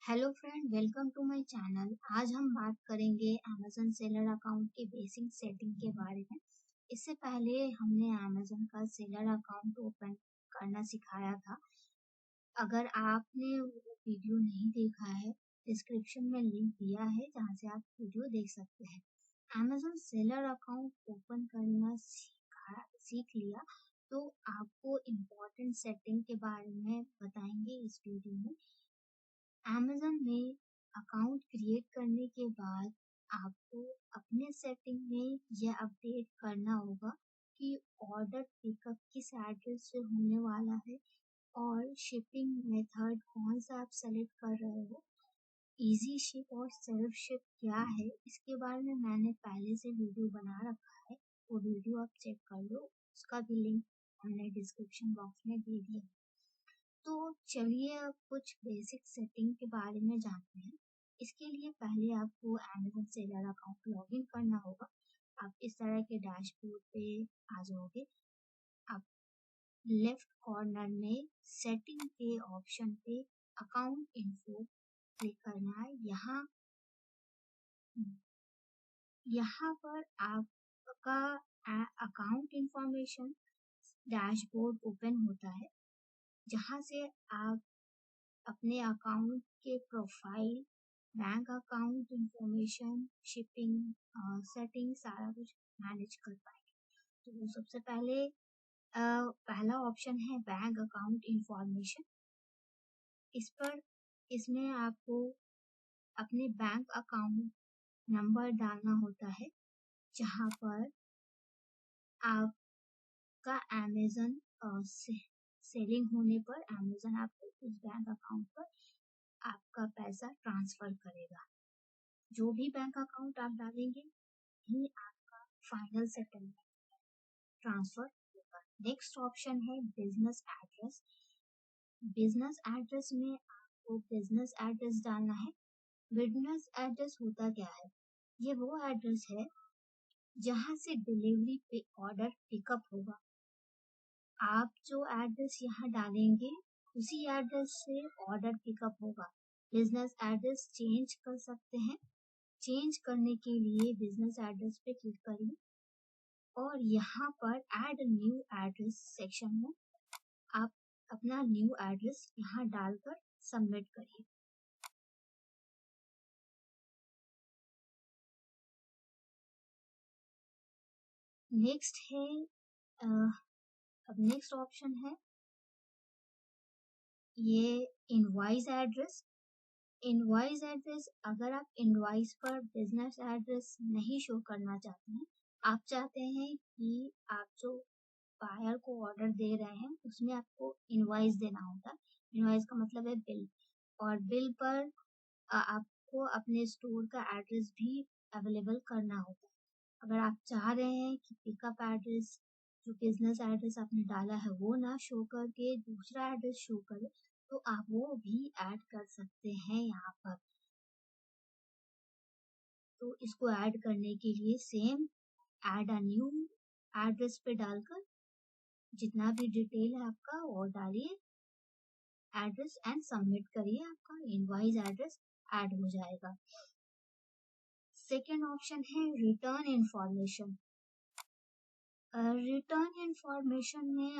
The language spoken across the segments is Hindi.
Hello friend, welcome to my channel. आज हम बात करेंगे अमेज़न सेलर अकाउंट के बेसिक सेटिंग के बारे में। इससे पहले हमने अमेज़न का सेलर अकाउंट ओपन करना सिखाया था। अगर आपने वो वीडियो नहीं देखा है, डिस्क्रिप्शन में लिंक दिया है जहां से आप वीडियो देख सकते हैं। अमेज़न सेलर अकाउंट ओपन करना सीख लिया तो आपको इम्पोर्टेंट सेटिंग के बारे में बताएंगे इस वीडियो में। अमेज़न में अकाउंट क्रिएट करने के बाद आपको अपने सेटिंग में यह अपडेट करना होगा कि ऑर्डर पिकअप किस एड्रेस से होने वाला है और शिपिंग मेथड कौन सा आप सेलेक्ट कर रहे हो। इजी शिप और सेल्फ शिप क्या है, इसके बारे में मैंने पहले से वीडियो बना रखा है, वो वीडियो आप चेक कर लो, उसका भी लिंक हमने डिस्क्रिप्शन बॉक्स में दे दिया। तो चलिए अब कुछ बेसिक सेटिंग के बारे में जानते हैं। इसके लिए पहले आपको अमेज़न सेलर अकाउंट लॉगिन करना होगा। आप इस तरह के डैशबोर्ड पे आ जाओगे। आप लेफ्ट कॉर्नर में सेटिंग के ऑप्शन पे अकाउंट इन्फो क्लिक करना है। यहाँ पर आपका अकाउंट इंफॉर्मेशन डैशबोर्ड ओपन होता है, जहाँ से आप अपने अकाउंट के profile, bank account information, shipping setting सारा कुछ मैनेज कर पाएंगे। तो सबसे पहले पहला ऑप्शन है बैंक अकाउंट इंफॉर्मेशन। इसमें आपको अपने बैंक अकाउंट नंबर डालना होता है, जहाँ पर आपका अमेज़न सेलिंग होने पर अमेज़न आपको उस बैंक अकाउंट पर आपका पैसा ट्रांसफर करेगा। जो भी बैंक अकाउंट आप डालेंगे ही आपका फाइनल सेटलमेंट ट्रांसफर होगा। नेक्स्ट ऑप्शन है बिजनेस एड्रेस। बिजनेस एड्रेस में आपको बिजनेस एड्रेस डालना है। बिजनेस एड्रेस होता क्या है? ये वो एड्रेस है जहां से डिलीवरी पे ऑर्डर पिकअप होगा। आप जो एड्रेस यहाँ डालेंगे उसी एड्रेस से ऑर्डर पिकअप होगा। बिजनेस एड्रेस चेंज कर सकते हैं। चेंज करने के लिए बिजनेस एड्रेस पे क्लिक करिए और यहाँ पर ऐड न्यू एड्रेस सेक्शन में आप अपना न्यू एड्रेस यहाँ डालकर सबमिट करिए। नेक्स्ट है अब नेक्स्ट ऑप्शन है ये इनवॉइस एड्रेस। इनवॉइस एड्रेस, अगर आप इनवॉइस पर बिजनेस एड्रेस नहीं शो करना चाहते हैं, आप चाहते हैं कि आप जो बायर को ऑर्डर दे रहे हैं उसमें आपको इनवॉइस देना होता है। इनवॉइस का मतलब है बिल, और बिल पर आपको अपने स्टोर का एड्रेस भी अवेलेबल करना होता है। अगर आप चाह रहे हैं कि पिकअप एड्रेस, जो बिजनेस एड्रेस आपने डाला है वो ना शो करके दूसरा एड्रेस शो करे, तो आप वो भी ऐड कर सकते हैं यहाँ पर। तो इसको ऐड करने के लिए same add a new address पे डालकर जितना भी डिटेल है आपका वो डालिए एड्रेस एंड सबमिट करिए, आपका इनवॉइस एड्रेस ऐड हो जाएगा। सेकेंड ऑप्शन है रिटर्न इंफॉर्मेशन। रिटर्न इंफॉर्मेशन में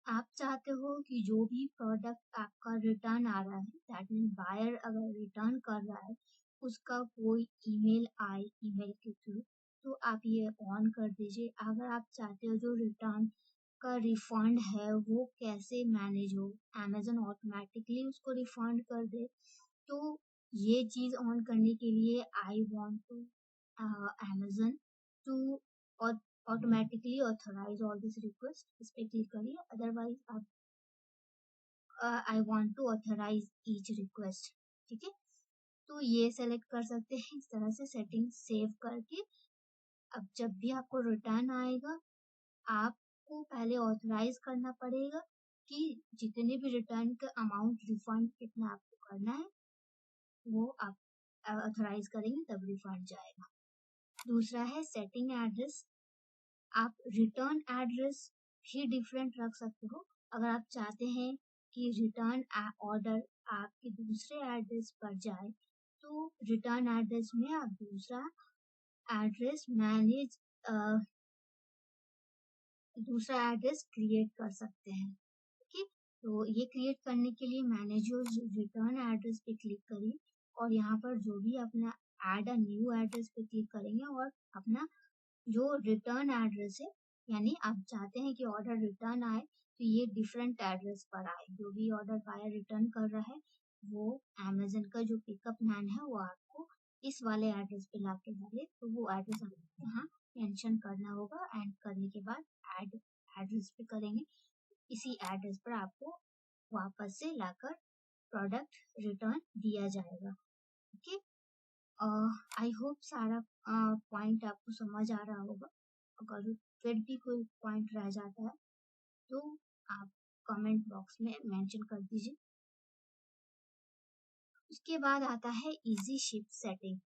आप चाहते हो कि जो भी प्रोडक्ट आपका रिटर्न आ रहा है, दैट मीन बायर अगर रिटर्न कर रहा है उसका कोई ईमेल आए ईमेल के थ्रू, तो आप ये ऑन कर दीजिए। अगर आप चाहते हो जो रिटर्न का रिफंड है वो कैसे मैनेज हो, अमेज़न ऑटोमेटिकली उसको रिफंड कर दे, तो ये चीज़ ऑन करने के लिए I want to Amazon to automatically authorise all this request, इस पे क्लिक करिए। अदरवाइज आप I want to authorise each request, ठीक है, तो ये सेलेक्ट कर सकते हैं। इस तरह से सेटिंग सेव करके अब जब भी आपको रिटर्न आएगा आपको पहले ऑथराइज करना पड़ेगा कि जितने भी रिटर्न का अमाउंट रिफंड कितना आपको करना है वो आप ऑथराइज करेंगे तब रिफंड जाएगा। दूसरा है सेटिंग एड्रेस। आप रिटर्न एड्रेस भी डिफरेंट रख सकते हो। अगर आप चाहते हैं कि रिटर्न ऑर्डर आपके दूसरे एड्रेस पर जाए तो रिटर्न एड्रेस में आप दूसरा एड्रेस क्रिएट कर सकते हैं। ओके, तो ये क्रिएट करने के लिए मैनेज योर रिटर्न एड्रेस पे क्लिक करिए और यहाँ पर जो भी अपना ऐड अ न्यू एड्रेस पे क्लिक करेंगे और अपना जो रिटर्न एड्रेस है, यानी आप चाहते हैं कि ऑर्डर रिटर्न आए तो ये डिफरेंट एड्रेस पर आए। जो भी ऑर्डर बायर रिटर्न कर रहा है वो अमेज़न का जो पिकअप मैन है वो आपको इस वाले एड्रेस पे ला के डाले, तो वो एड्रेस आपको यहाँ मेंशन करना होगा। एंड करने के बाद ऐड एड्रेस पे करेंगे, इसी एड्रेस पर आपको वापस से लाकर प्रोडक्ट रिटर्न दिया जाएगा। ओके, आई होप सारा पॉइंट आपको समझ आ रहा होगा। अगर फिर भी कोई पॉइंट रह जाता है तो आप कमेंट बॉक्स में मेंशन कर दीजिए। उसके बाद आता है इजी शिप सेटिंग।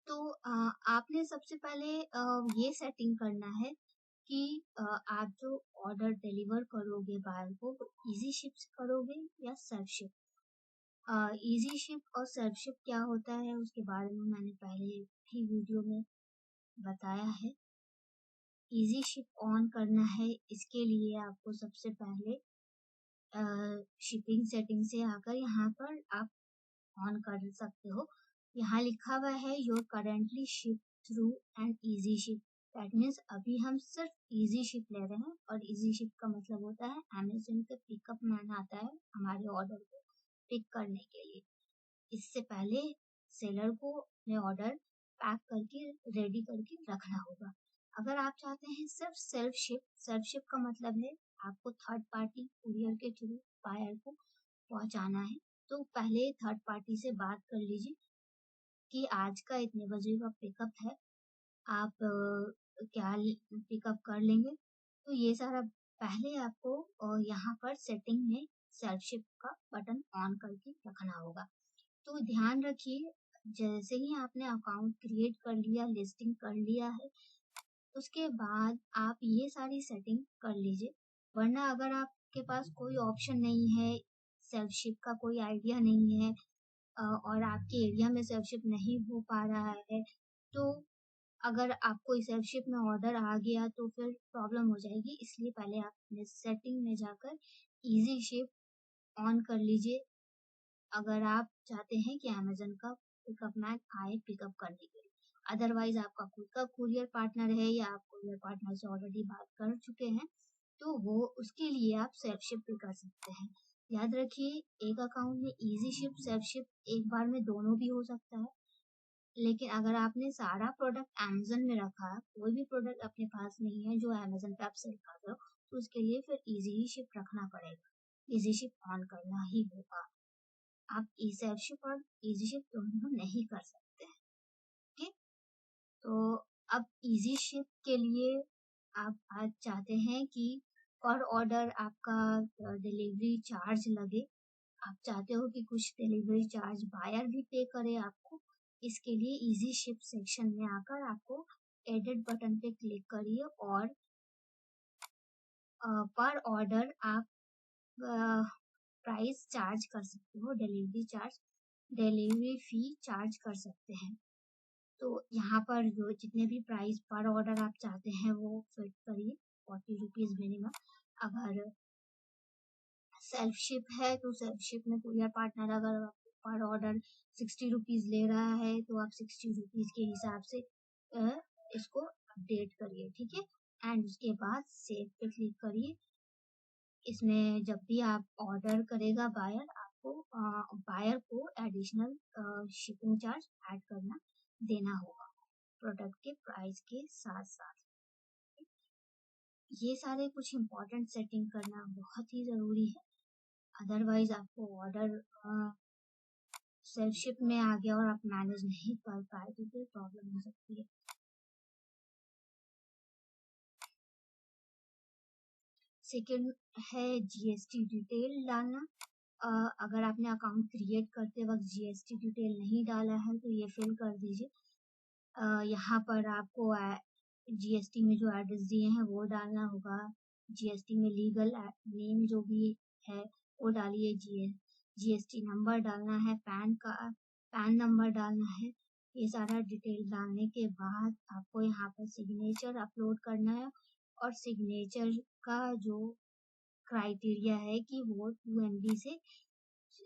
तो आपने सबसे पहले ये सेटिंग करना है कि आप जो ऑर्डर डिलीवर करोगे बायर को तो इजी शिप से करोगे या सेल्फ शिप। इजी शिप और सेल्फ शिप क्या होता है उसके बारे में मैंने पहले ही वीडियो में बताया है। इजी शिप ऑन करना है, इसके लिए आपको सबसे पहले शिपिंग सेटिंग से आकर यहाँ पर आप ऑन कर सकते हो। यहाँ लिखा हुआ है your currently ship through an easy ship. That means अभी हम सिर्फ इजी शिप ले रहे हैं और इजी शिप का मतलब होता है अमेज़न का पिकअप मैन आता है हमारे ऑर्डर को पिक करने के लिए। इससे पहले सेलर को अपने ऑर्डर पैक करके रेडी करके रखना होगा। अगर आप चाहते हैं सिर्फ सेल्फ शिप का मतलब है आपको थर्ड पार्टी कुरियर के थ्रू बायर को पहुंचाना है। तो पहले थर्ड पार्टी से बात कर लीजिए कि आज का इतने बजे का पिकअप है, आप क्या पिकअप कर लेंगे। तो ये सारा पहले आपको यहाँ पर सेटिंग में सेल्फ शिप का बटन ऑन करके रखना होगा। तो ध्यान रखिए, जैसे ही आपने अकाउंट क्रिएट कर लिया, लिस्टिंग कर लिया है, उसके बाद आप ये सारी सेटिंग कर लीजिए। वरना अगर आपके पास कोई ऑप्शन नहीं है, सेल्फ शिप का कोई आइडिया नहीं है और आपके एरिया में सेल्फ शिप नहीं हो पा रहा है, तो अगर आपको सेल्फ शिप में ऑर्डर आ गया तो फिर प्रॉब्लम हो जाएगी। इसलिए पहले आप अपने सेटिंग में जाकर इजी शिप ऑन कर लीजिए अगर आप चाहते हैं कि अमेज़न का पिकअप मैन आए पिकअप करने के लिए। अदरवाइज आपका खुद का कुरियर पार्टनर है या आप कुरियर पार्टनर से ऑलरेडी बात कर चुके हैं तो वो उसके लिए आप सेल्फ शिप भी कर सकते हैं। याद रखिए, एक अकाउंट में इजी शिप सेल्फ शिप एक बार में दोनों भी हो सकता है। लेकिन अगर आपने सारा प्रोडक्ट अमेज़न में रखा है, कोई भी प्रोडक्ट अपने पास नहीं है जो अमेज़न पे आप सेल कर रहे हो, तो उसके लिए फिर इजी शिप रखना पड़ेगा, इजी शिप ऑन करना ही होगा। आप ई सेल्फ शिप और इजी शिप दोनों नहीं कर सकते हैं। ओके, तो अब इजी शिप के लिए आप आज चाहते हैं कि पर ऑर्डर आपका डिलीवरी चार्ज लगे। आप चाहते हो कि कुछ डिलीवरी चार्ज बायर भी पे करे आपको। इसके लिए इजी शिप सेक्शन में आकर आपको एडिट बटन पे क्लिक करिए और पर ऑर्डर आप प्राइस चार्ज कर सकते हो, डिलीवरी फी चार्ज कर सकते हैं। तो यहाँ पर जो जितने भी प्राइस पर ऑर्डर आप चाहते हैं वो फिट करिए, 40 रुपीज मिनिमम। अगर सेल्फ शिप है तो सेल्फ शिप में कुरियर पार्टनर अगर पर ऑर्डर 60 रुपीज ले रहा है तो आप 60 रुपीज के हिसाब से इसको अपडेट करिए, ठीक है। एंड उसके बाद सेव पे क्लिक करिए। इसमें जब भी आप ऑर्डर करेगा बायर, आपको बायर को एडिशनल शिपिंग चार्ज ऐड करना देना होगा प्रोडक्ट के प्राइस के साथ साथ। ये सारे कुछ इम्पोर्टेंट सेटिंग करना बहुत ही ज़रूरी है। अदरवाइज आपको ऑर्डर सेल्फ शिप में आ गया और आप मैनेज नहीं कर पाए तो फिर प्रॉब्लम हो सकती है। सेकेंड है जीएसटी डिटेल डालना। अगर आपने अकाउंट क्रिएट करते वक्त जीएसटी डिटेल नहीं डाला है तो ये फिल कर दीजिए। यहाँ पर आपको जीएसटी में जो एड्रेस दिए हैं वो डालना होगा। जीएसटी में लीगल नेम जो भी है वो डालिए, जीएसटी नंबर डालना है, पैन नंबर डालना है। ये सारा डिटेल डालने के बाद आपको यहाँ पर सिग्नेचर अपलोड करना है, और सिग्नेचर का जो क्राइटेरिया है कि वो 2 MB से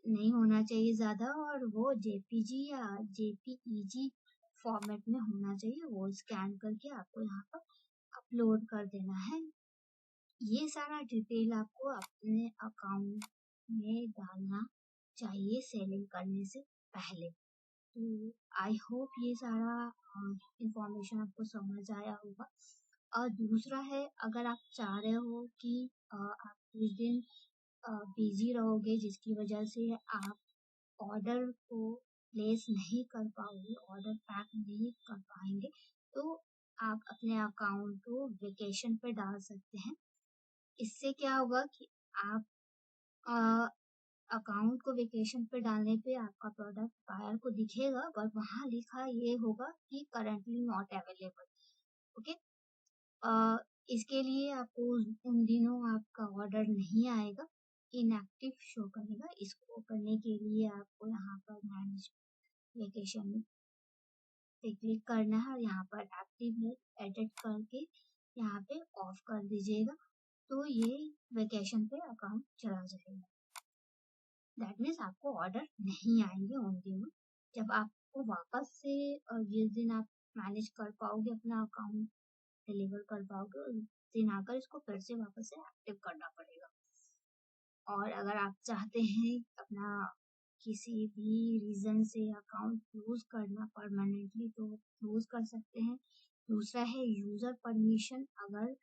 नहीं होना चाहिए ज़्यादा, और वो जेपीजी या जेपीईजी फॉर्मेट में होना चाहिए। वो स्कैन करके आपको यहाँ पर अपलोड कर देना है। ये सारा डिटेल आपको अपने अकाउंट में डालना चाहिए सेलिंग करने से पहले। तो आई होप ये सारा इंफॉर्मेशन आपको समझ आया होगा। और दूसरा है, अगर आप चाह रहे हो कि आप कुछ दिन बिजी रहोगे जिसकी वजह से आप ऑर्डर को प्लेस नहीं कर पाओगे, ऑर्डर पैक नहीं कर पाएंगे, तो आप अपने अकाउंट को वेकेशन पे डाल सकते हैं। इससे क्या होगा कि आप अकाउंट को वेकेशन पे डालने पे आपका प्रोडक्ट बायर को दिखेगा, पर वहाँ लिखा ये होगा कि करंटली नॉट अवेलेबल। ओके, इसके लिए आपको उन दिनों आपका ऑर्डर नहीं आएगा, इनएक्टिव शो करेगा। इसको करने के लिए आपको यहाँ पर मैनेज वेकेशन पे क्लिक करना है, और यहाँ पर एक्टिव है एडिट करके यहाँ पे ऑफ कर दीजिएगा, तो ये वेकेशन पे अकाउंट चला जाएगा। दैट मीन्स आपको ऑर्डर नहीं आएंगे उन दिनों। जब आपको वापस से जिस दिन आप मैनेज कर पाओगे, अपना अकाउंट डिलीवर कर पाओगे, उस दिन आकर इसको फिर से वापस से एक्टिव करना पड़ेगा। और अगर आप चाहते हैं अपना किसी भी रीजन से अकाउंट क्लोज करना परमानेंटली, तो क्लोज कर सकते हैं। दूसरा है यूजर परमिशन। अगर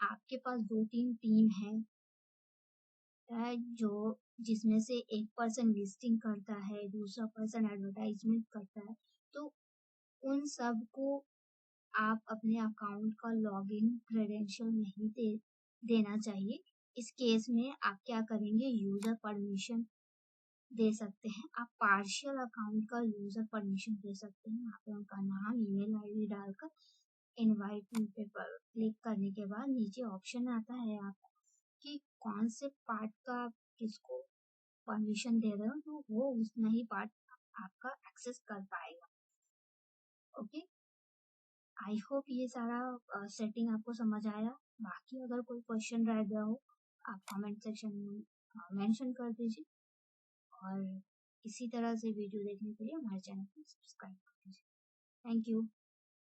आपके पास 2-3 टीम है जो जिसमें से एक पर्सन लिस्टिंग करता है, दूसरा पर्सन एडवर्टाइजमेंट करता है, तो उन सब को आप अपने अकाउंट का लॉगिन क्रेडेंशियल नहीं देना चाहिए। इस केस में आप क्या करेंगे, यूजर परमिशन दे सकते हैं। आप पार्शियल अकाउंट का यूजर परमिशन दे सकते हैं। यहाँ पे उनका नाम, ईमेल आईडी डालकर इनवाइट पे पर क्लिक करने के बाद नीचे ऑप्शन आता है आपका कि कौन से पार्ट का किसको परमिशन दे रहे हो, तो वो उतना ही पार्ट आपका एक्सेस कर पाएगा। ओके, आई होप ये सारा सेटिंग आपको समझ आया। बाकी अगर कोई क्वेश्चन रह गया हो, आप कमेंट सेक्शन में मेंशन कर दीजिए, और इसी तरह से वीडियो देखने के लिए हमारे चैनल को सब्सक्राइब कर दीजिए। Thank you.